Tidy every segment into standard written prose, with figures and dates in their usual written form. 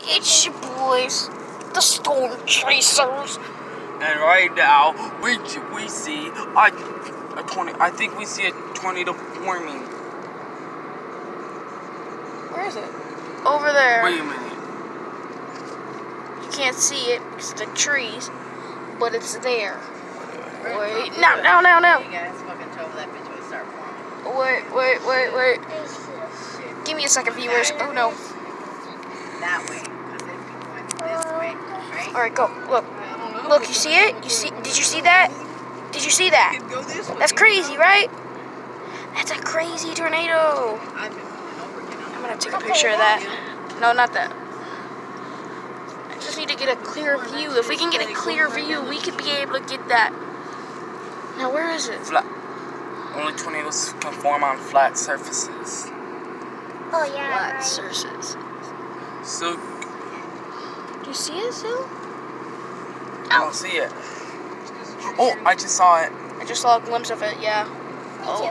It's your boys, the Storm Chasers. And right now, we see a tornado. I think we see a tornado forming. Where is it? Over there. Wait a minute. You can't see it because of the trees, but it's there. Wait, no. You guys fucking told that bitch would start forming. Wait. Give me a second, viewers. Oh no. That way, because it'd be going this way, right? All right, go. Look. You see it? Did you see that? Did you see that? Go this way. That's crazy, right? That's a crazy tornado. I've been going over again. I'm gonna take a picture of that. No, not that. I just need to get a clear view. If we can get a clear view, we could be able to get that. Now, where is it? Flat. Only tornadoes can form on flat surfaces. Oh yeah. Flat surfaces. So, Do you see it still? I don't see it. Oh, I just saw it. I just saw a glimpse of it. Yeah. Oh!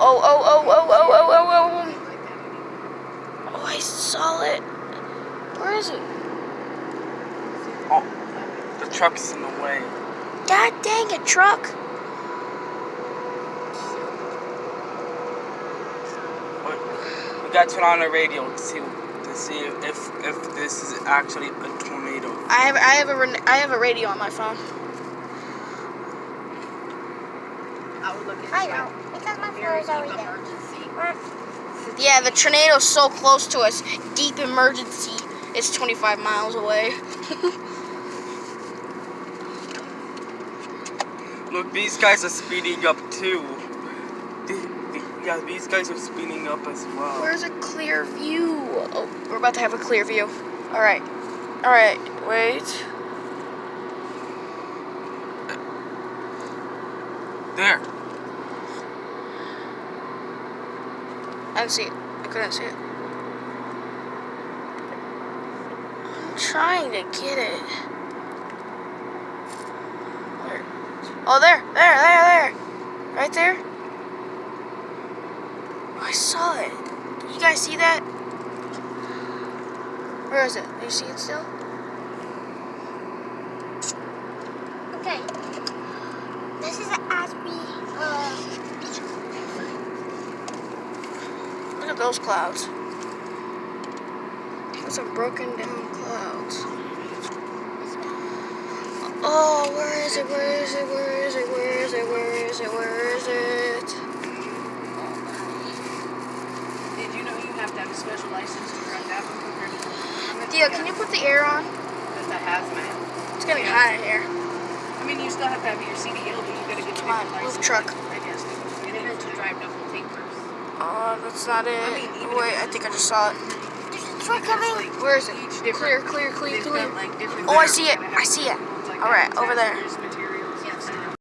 Oh, I saw it. Where is it? Oh, the truck's in the way. God dang it, truck! We got to turn on the radio to see if this is actually a tornado. I have a radio on my phone. I would look at I know, because my phone is always there. emergency. Yeah, the tornado's so close to us. Deep emergency. It's 25 miles away. Look, these guys are speeding up too. Yeah, these guys are speeding up as well. Where's a clear view? Oh, we're about to have a clear view. All right, wait. There. I didn't see it. I couldn't see it. I'm trying to get it. Where? Oh, there. Right there. I saw it. You guys see that? Where is it? Do you see it still? Okay. This is as we Look at those clouds. Those are broken down clouds. Oh, where is it? Did you know you have to have a special license to drive that one compared to Theo, can you put the air on? That's a hazmat. It's getting hot in here. I mean, you still have to have your CDL, but you gotta get Come your on, license. move truck. I guess. And then to drive double tapers. Oh, that's not it. I mean, even Wait, if I think I just saw it. there's a truck coming. Where is it? Each Clear. different. They've got, like, different Oh, I things see you it. gotta have I see it. ones like All right, that. over there. There's material